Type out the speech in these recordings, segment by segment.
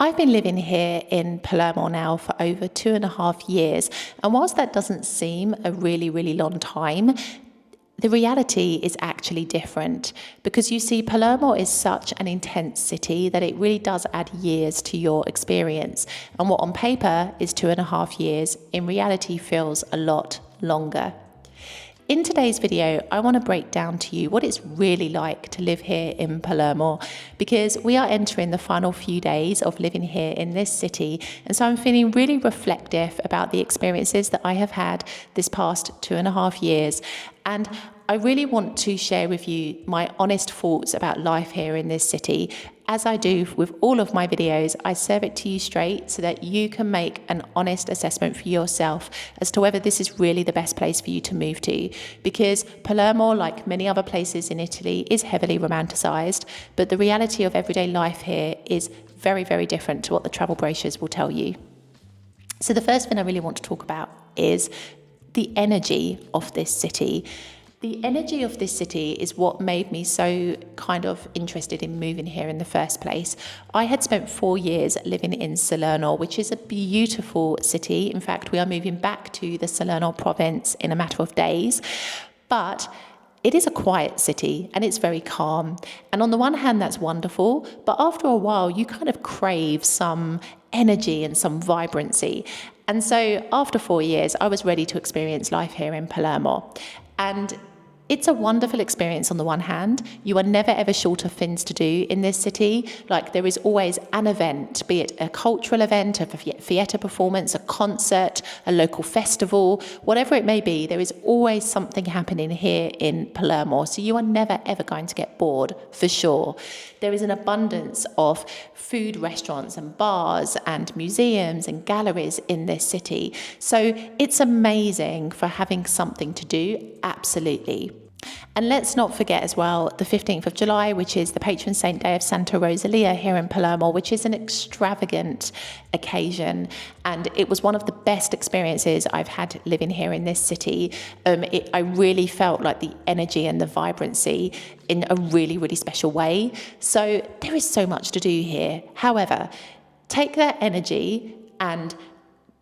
I've been living here in Palermo now for over 2.5 years, and whilst that doesn't seem a really, really long time, the reality is actually different because you see, Palermo is such an intense city that it really does add years to your experience. And what on paper is 2.5 years, in reality feels a lot longer. In today's video, I want to break down to you what it's really like to live here in Palermo, because we are entering the final few days of living here in this city. And so I'm feeling really reflective about the experiences that I have had this past 2.5 years. And I really want to share with you my honest thoughts about life here in this city. As I do with all of my videos, I serve it to you straight so that you can make an honest assessment for yourself as to whether this is really the best place for you to move to. Because Palermo, like many other places in Italy, is heavily romanticized, but the reality of everyday life here is very, very different to what the travel brochures will tell you. So the first thing I really want to talk about is the energy of this city. The energy of this city is what made me so kind of interested in moving here in the first place. I had spent 4 years living in Salerno, which is a beautiful city. In fact, we are moving back to the Salerno province in a matter of days. But it is a quiet city and it's very calm. And on the one hand, that's wonderful. But after a while, you kind of crave some energy and some vibrancy. And so after 4 years, I was ready to experience life here in Palermo. And it's a wonderful experience on the one hand. You are never ever short of things to do in this city. Like, there is always an event, be it a cultural event, a theatre performance, a concert, a local festival, whatever it may be, there is always something happening here in Palermo. So you are never ever going to get bored, for sure. There is an abundance of food restaurants and bars and museums and galleries in this city. So it's amazing for having something to do, absolutely. And let's not forget as well the 15th of July, which is the patron saint day of Santa Rosalia here in Palermo, which is an extravagant occasion. And it was one of the best experiences I've had living here in this city. I really felt like the energy and the vibrancy in a really, really special way. So there is so much to do here. However, take that energy and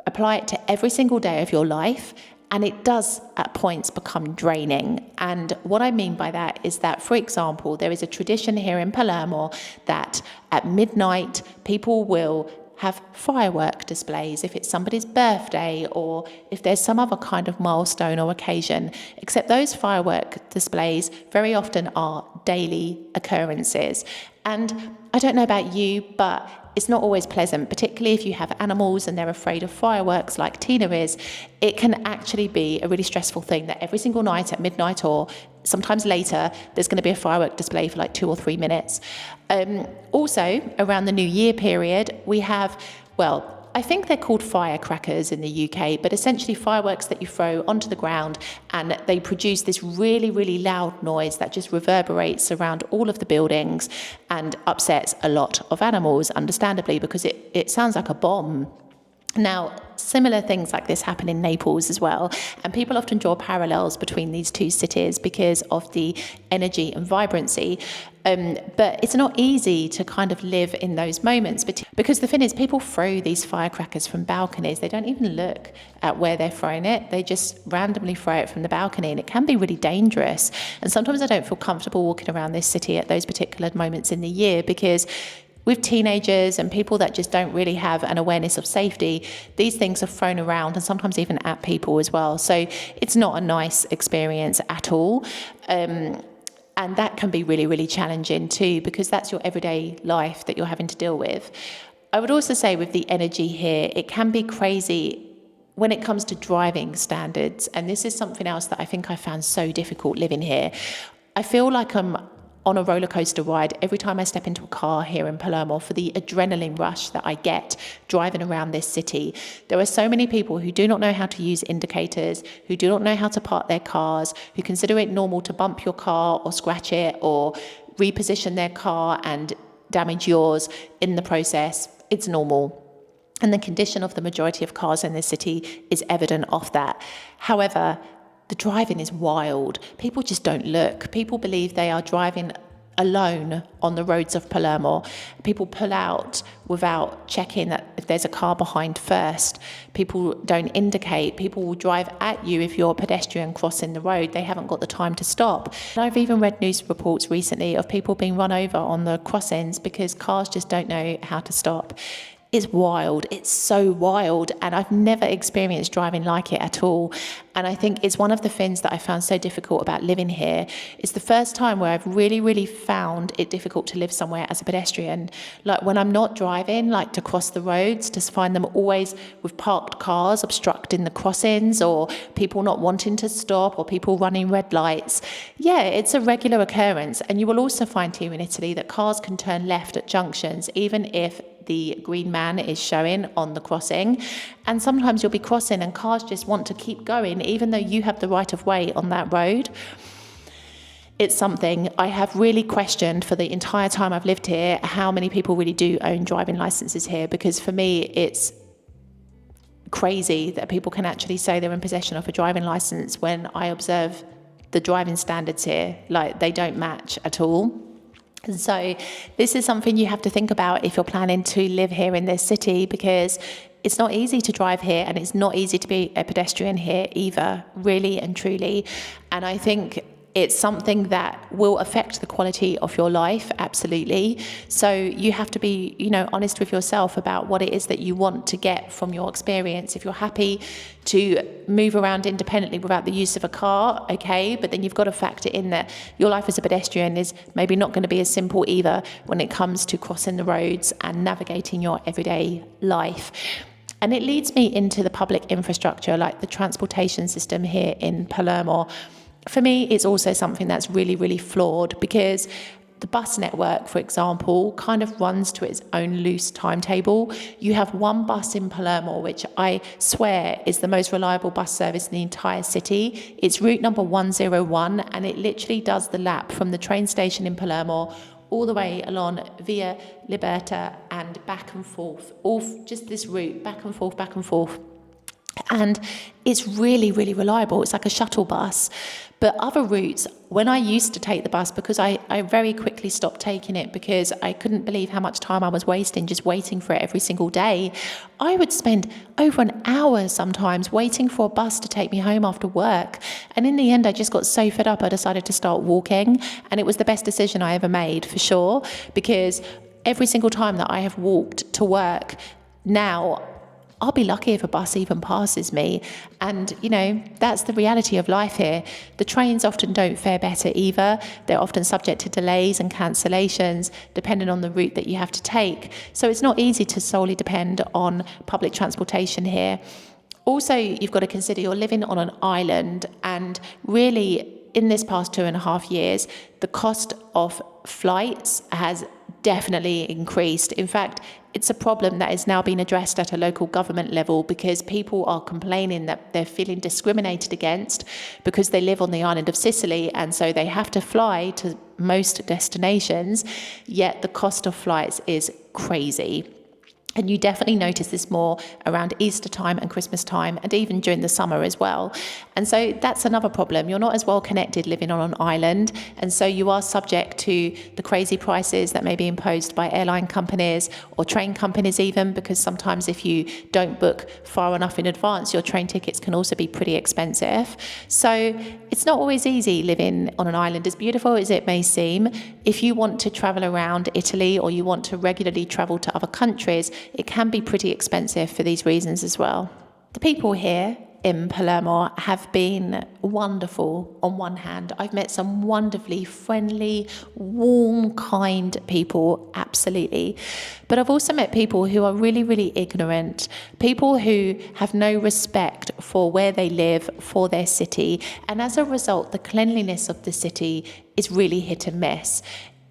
apply it to every single day of your life, and it does at points become draining. And what I mean by that is that, for example, there is a tradition here in Palermo that at midnight people will have firework displays if it's somebody's birthday or if there's some other kind of milestone or occasion, except those firework displays very often are daily occurrences. And I don't know about you, but it's not always pleasant, particularly if you have animals and they're afraid of fireworks like Tina is. It can actually be a really stressful thing that every single night at midnight or sometimes later, there's going to be a firework display for like 2 or 3 minutes. Also, around the New Year period, we have, well, I think they're called firecrackers in the UK, but essentially fireworks that you throw onto the ground, and they produce this really, really loud noise that just reverberates around all of the buildings and upsets a lot of animals, understandably, because it sounds like a bomb. Now, similar things like this happen in Naples as well, and people often draw parallels between these two cities because of the energy and vibrancy. But it's not easy to kind of live in those moments, because the thing is, people throw these firecrackers from balconies. They don't even look at where they're throwing it. They just randomly throw it from the balcony, and it can be really dangerous. And sometimes I don't feel comfortable walking around this city at those particular moments in the year, because with teenagers and people that just don't really have an awareness of safety, these things are thrown around and sometimes even at people as well. So it's not a nice experience at all. And that can be really, really challenging too, because that's your everyday life that you're having to deal with. I would also say with the energy here, it can be crazy when it comes to driving standards. And this is something else that I think I found so difficult living here. I feel like I'm on a roller coaster ride every time I step into a car here in Palermo for the adrenaline rush that I get driving around this city. There are so many people who do not know how to use indicators, who do not know how to park their cars, who consider it normal to bump your car or scratch it or reposition their car and damage yours in the process. It's normal. And the condition of the majority of cars in this city is evident of that. However, the driving is wild. People just don't look. People believe they are driving alone on the roads of Palermo. People pull out without checking that if there's a car behind first. People don't indicate. People will drive at you if you're a pedestrian crossing the road. They haven't got the time to stop. And I've even read news reports recently of people being run over on the crossings because cars just don't know how to stop. It's wild. It's so wild. And I've never experienced driving like it at all. And I think it's one of the things that I found so difficult about living here. It's the first time where I've really, really found it difficult to live somewhere as a pedestrian. Like when I'm not driving, like to cross the roads, to find them always with parked cars obstructing the crossings, or people not wanting to stop, or people running red lights. Yeah, it's a regular occurrence. And you will also find here in Italy that cars can turn left at junctions, even if the green man is showing on the crossing. And sometimes you'll be crossing and cars just want to keep going, even though you have the right of way on that road. It's something I have really questioned for the entire time I've lived here, how many people really do own driving licenses here, because for me, it's crazy that people can actually say they're in possession of a driving license when I observe the driving standards here, like they don't match at all. And so this is something you have to think about if you're planning to live here in this city, because it's not easy to drive here and it's not easy to be a pedestrian here either, really and truly. And I think it's something that will affect the quality of your life, absolutely. So you have to be, honest with yourself about what it is that you want to get from your experience. If you're happy to move around independently without the use of a car, okay, but then you've got to factor in that your life as a pedestrian is maybe not going to be as simple either when it comes to crossing the roads and navigating your everyday life. And it leads me into the public infrastructure, like the transportation system here in Palermo. For me, it's also something that's really, really flawed, because the bus network, for example, kind of runs to its own loose timetable. You have one bus in Palermo, which I swear is the most reliable bus service in the entire city. It's route number 101, and it literally does the lap from the train station in Palermo all the way along Via Liberta and back and forth, all just this route, back and forth, back and forth. And it's really, really reliable. It's like a shuttle bus. But other routes, when I used to take the bus, because I very quickly stopped taking it because I couldn't believe how much time I was wasting just waiting for it every single day. I would spend over an hour sometimes waiting for a bus to take me home after work. And in the end, I just got so fed up, I decided to start walking. And it was the best decision I ever made, for sure, because every single time that I have walked to work now, I'll be lucky if a bus even passes me. And, that's the reality of life here. The trains often don't fare better either. They're often subject to delays and cancellations, depending on the route that you have to take. So it's not easy to solely depend on public transportation here. Also, you've got to consider you're living on an island, and really, in this past 2.5 years, the cost of flights has definitely increased. In fact, it's a problem that is now being addressed at a local government level, because people are complaining that they're feeling discriminated against because they live on the island of Sicily, and so they have to fly to most destinations, yet the cost of flights is crazy. And you definitely notice this more around Easter time and Christmas time, and even during the summer as well. And so that's another problem. You're not as well connected living on an island, and so you are subject to the crazy prices that may be imposed by airline companies or train companies even, because sometimes if you don't book far enough in advance, your train tickets can also be pretty expensive. So it's not always easy living on an island, as beautiful as it may seem. If you want to travel around Italy, or you want to regularly travel to other countries, it can be pretty expensive for these reasons as well. The people here in Palermo have been wonderful on one hand. I've met some wonderfully friendly, warm, kind people, absolutely. But I've also met people who are really, really ignorant, people who have no respect for where they live, for their city. And as a result, the cleanliness of the city is really hit and miss.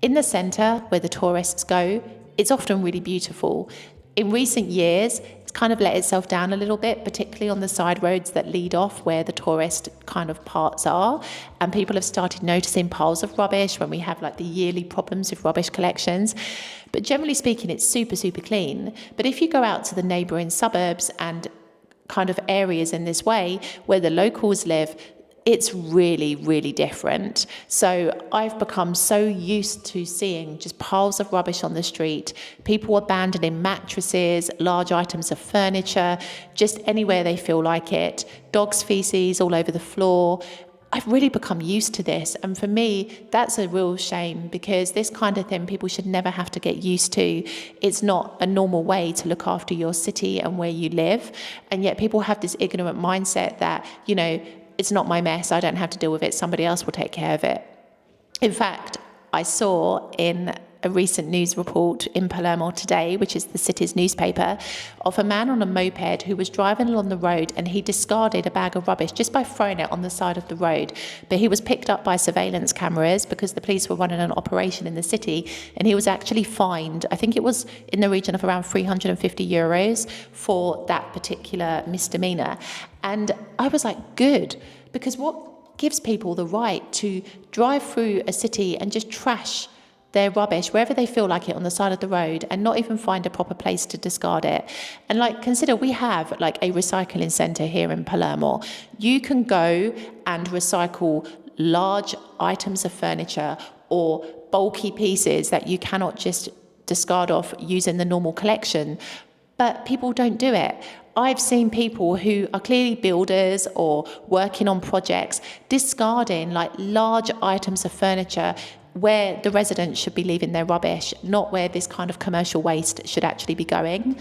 In the centre, where the tourists go, it's often really beautiful. In recent years, it's kind of let itself down a little bit, particularly on the side roads that lead off where the tourist kind of parts are. And people have started noticing piles of rubbish when we have like the yearly problems with rubbish collections. But generally speaking, it's super, super clean. But if you go out to the neighbouring suburbs and kind of areas in this way where the locals live, it's really, really different. So I've become so used to seeing just piles of rubbish on the street, people abandoning mattresses, large items of furniture, just anywhere they feel like it, dogs' feces all over the floor. I've really become used to this. And for me, that's a real shame, because this kind of thing people should never have to get used to. It's not a normal way to look after your city and where you live. And yet people have this ignorant mindset that, you know, it's not my mess, I don't have to deal with it, somebody else will take care of it. In fact, I saw in a recent news report in Palermo today, which is the city's newspaper, of a man on a moped who was driving along the road, and he discarded a bag of rubbish just by throwing it on the side of the road. But he was picked up by surveillance cameras because the police were running an operation in the city, and he was actually fined, I think it was in the region of around €350 for that particular misdemeanor. And I was like, good, because what gives people the right to drive through a city and just trash their rubbish wherever they feel like it on the side of the road and not even find a proper place to discard it? And like, consider we have like a recycling centre here in Palermo. You can go and recycle large items of furniture or bulky pieces that you cannot just discard off using the normal collection, but people don't do it. I've seen people who are clearly builders or working on projects discarding like large items of furniture where the residents should be leaving their rubbish, not where this kind of commercial waste should actually be going.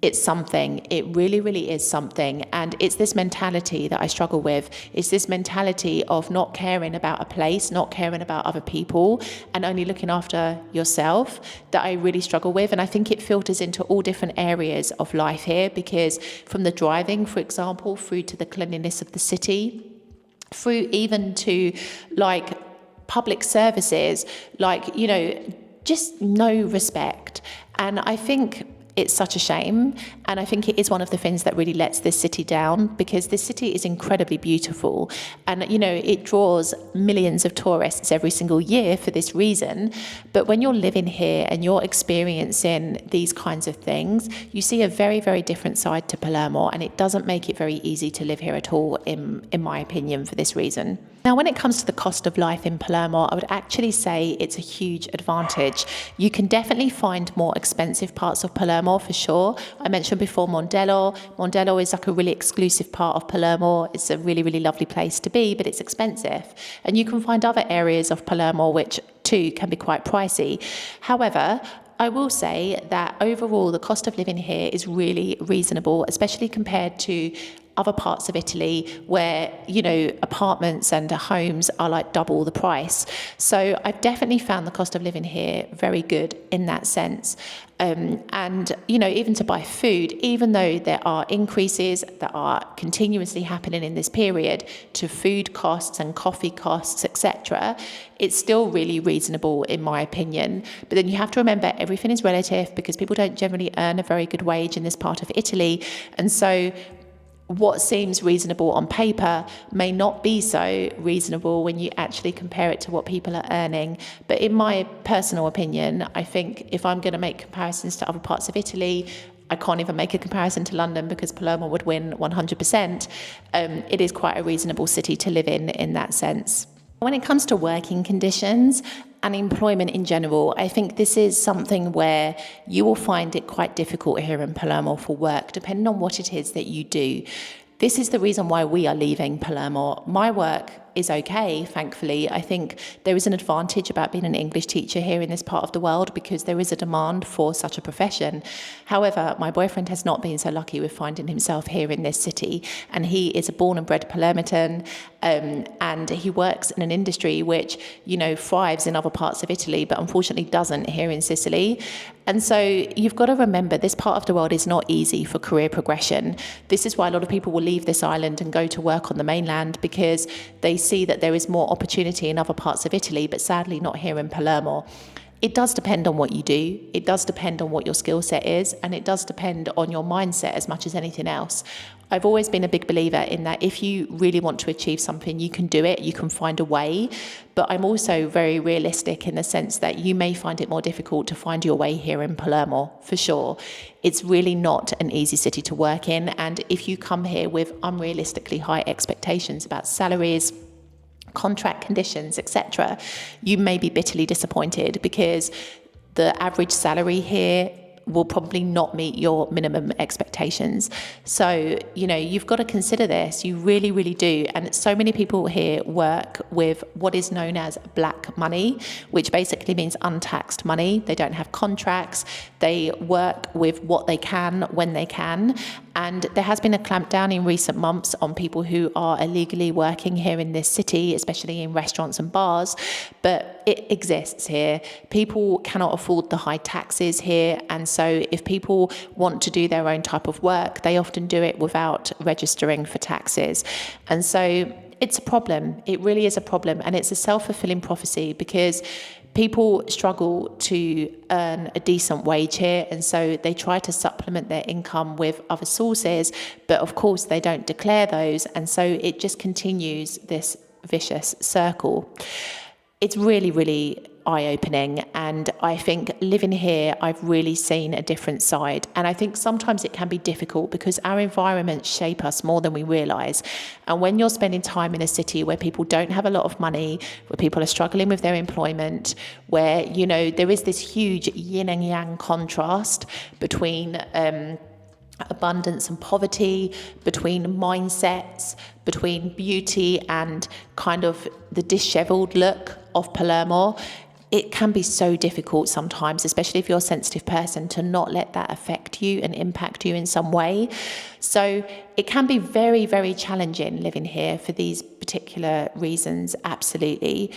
It's something. It really, really is something. And it's this mentality that I struggle with. It's this mentality of not caring about a place, not caring about other people, and only looking after yourself that I really struggle with. And I think it filters into all different areas of life here, because from the driving, for example, through to the cleanliness of the city, through even to like public services, like, you know, just no respect. And I think it's such a shame. And I think it is one of the things that really lets this city down, because this city is incredibly beautiful. And, you know, it draws millions of tourists every single year for this reason. But when you're living here and you're experiencing these kinds of things, you see a very, very different side to Palermo. And it doesn't make it very easy to live here at all, in my opinion, for this reason. Now, when it comes to the cost of life in Palermo, I would actually say it's a huge advantage. You can definitely find more expensive parts of Palermo for sure. I mentioned before Mondello. Mondello is like a really exclusive part of Palermo. It's a really, really lovely place to be, but it's expensive. And you can find other areas of Palermo which too can be quite pricey. However, I will say that overall the cost of living here is really reasonable, especially compared to other parts of Italy where, you know, apartments and homes are like double the price. So I've definitely found the cost of living here very good in that sense. And, you know, even to buy food, even though there are increases that are continuously happening in this period to food costs and coffee costs, etc., it's still really reasonable in my opinion. But then you have to remember everything is relative, because people don't generally earn a very good wage in this part of Italy. And so what seems reasonable on paper may not be so reasonable when you actually compare it to what people are earning. But in my personal opinion, I think if I'm going to make comparisons to other parts of Italy, I can't even make a comparison to London because Palermo would win 100%. It is quite a reasonable city to live in that sense. When it comes to working conditions and employment in general, I think this is something where you will find it quite difficult here in Palermo for work, depending on what it is that you do. This is the reason why we are leaving Palermo. My work is okay, thankfully. I think there is an advantage about being an English teacher here in this part of the world, because there is a demand for such a profession. However, my boyfriend has not been so lucky with finding himself here in this city, and he is a born and bred Palermitan, and he works in an industry which, you know, thrives in other parts of Italy, but unfortunately doesn't here in Sicily. And so you've got to remember this part of the world is not easy for career progression. This is why a lot of people will leave this island and go to work on the mainland, because they see that there is more opportunity in other parts of Italy, but sadly not here in Palermo. It does depend on what you do. It does depend on what your skill set is, and it does depend on your mindset as much as anything else. I've always been a big believer in that if you really want to achieve something, you can do it, you can find a way. But I'm also very realistic in the sense that you may find it more difficult to find your way here in Palermo, for sure. It's really not an easy city to work in. And if you come here with unrealistically high expectations about salaries, contract conditions, etc., you may be bitterly disappointed because the average salary here will probably not meet your minimum expectations. So, you've got to consider this. You really, really do. And so many people here work with what is known as black money, which basically means untaxed money. They don't have contracts. They work with what they can when they can. And there has been a clampdown in recent months on people who are illegally working here in this city, especially in restaurants and bars. But it exists here. People cannot afford the high taxes here. And so if people want to do their own type of work, they often do it without registering for taxes. And so it's a problem. It really is a problem. And it's a self-fulfilling prophecy because people struggle to earn a decent wage here, and so they try to supplement their income with other sources, but of course they don't declare those, and so it just continues this vicious circle. It's really, really eye-opening, and I think living here, I've really seen a different side. And I think sometimes it can be difficult because our environments shape us more than we realise. And when you're spending time in a city where people don't have a lot of money, where people are struggling with their employment, where, there is this huge yin and yang contrast between abundance and poverty, between mindsets, between beauty and kind of the dishevelled look of Palermo, it can be so difficult sometimes, especially if you're a sensitive person, to not let that affect you and impact you in some way. So it can be very, very challenging living here for these particular reasons, absolutely.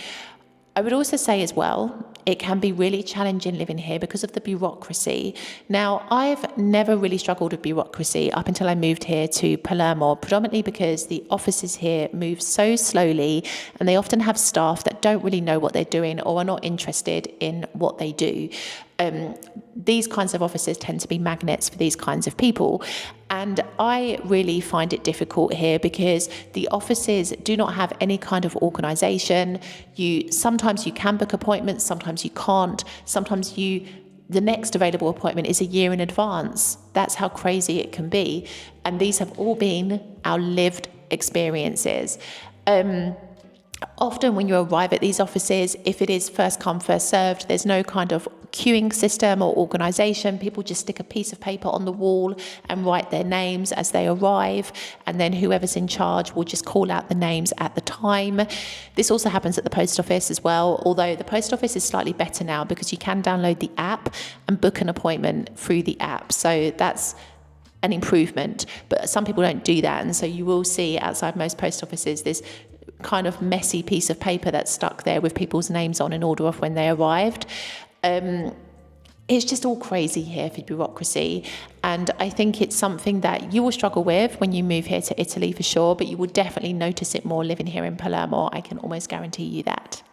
I would also say as well, it can be really challenging living here because of the bureaucracy. Now, I've never really struggled with bureaucracy up until I moved here to Palermo, predominantly because the offices here move so slowly and they often have staff that don't really know what they're doing or are not interested in what they do. These kinds of offices tend to be magnets for these kinds of people. And I really find it difficult here because the offices do not have any kind of organisation. Sometimes you can book appointments, sometimes you can't. Sometimes the next available appointment is a year in advance. That's how crazy it can be. And these have all been our lived experiences. Often when you arrive at these offices, if it is first come, first served, there's no kind of queuing system or organisation. People just stick a piece of paper on the wall and write their names as they arrive, and then whoever's in charge will just call out the names at the time. This also happens at the post office as well, although the post office is slightly better now because you can download the app and book an appointment through the app. So that's an improvement, but some people don't do that, and so you will see outside most post offices this kind of messy piece of paper that's stuck there with people's names on in order of when they arrived. It's just all crazy here for bureaucracy, and I think it's something that you will struggle with when you move here to Italy for sure, but you will definitely notice it more living here in Palermo. I can almost guarantee you that.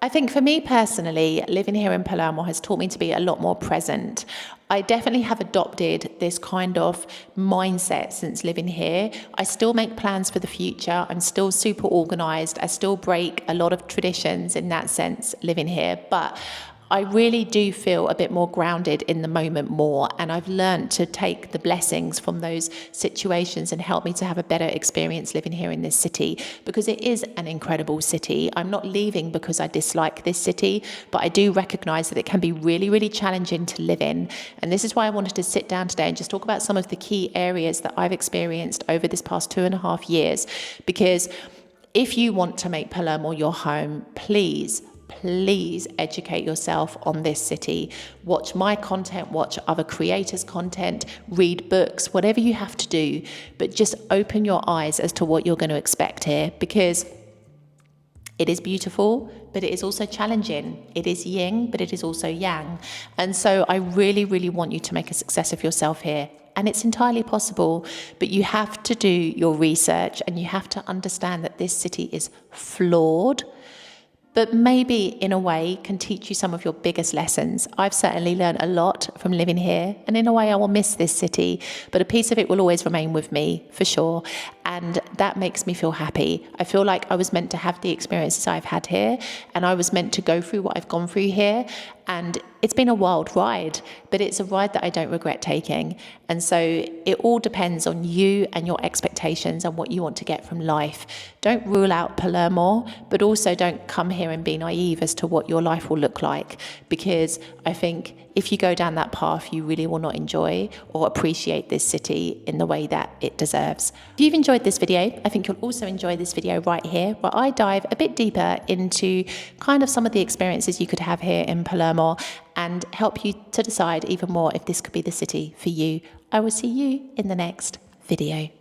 I think for me personally, living here in Palermo has taught me to be a lot more present. I definitely have adopted this kind of mindset since living here. I still make plans for the future. I'm still super organised. I still break a lot of traditions in that sense living here, but I really do feel a bit more grounded in the moment more, and I've learned to take the blessings from those situations and help me to have a better experience living here in this city, because it is an incredible city. I'm not leaving because I dislike this city, but I do recognise that it can be really, really challenging to live in. And this is why I wanted to sit down today and just talk about some of the key areas that I've experienced over this past 2.5 years, because if you want to make Palermo your home, please educate yourself on this city. Watch my content, watch other creators' content, read books, whatever you have to do, but just open your eyes as to what you're going to expect here, because it is beautiful, but it is also challenging. It is yin, but it is also yang. And so I really, really want you to make a success of yourself here. And it's entirely possible, but you have to do your research and you have to understand that this city is flawed, but maybe in a way can teach you some of your biggest lessons. I've certainly learned a lot from living here, and in a way I will miss this city, but a piece of it will always remain with me for sure, and that makes me feel happy. I feel like I was meant to have the experiences I've had here, and I was meant to go through what I've gone through here, and it's been a wild ride, but it's a ride that I don't regret taking. And so it all depends on you and your expectations and what you want to get from life. Don't rule out Palermo, but also don't come here and be naive as to what your life will look like, because I think if you go down that path, you really will not enjoy or appreciate this city in the way that it deserves. If you've enjoyed this video, I think you'll also enjoy this video right here, where I dive a bit deeper into kind of some of the experiences you could have here in Palermo and help you to decide even more if this could be the city for you. I will see you in the next video.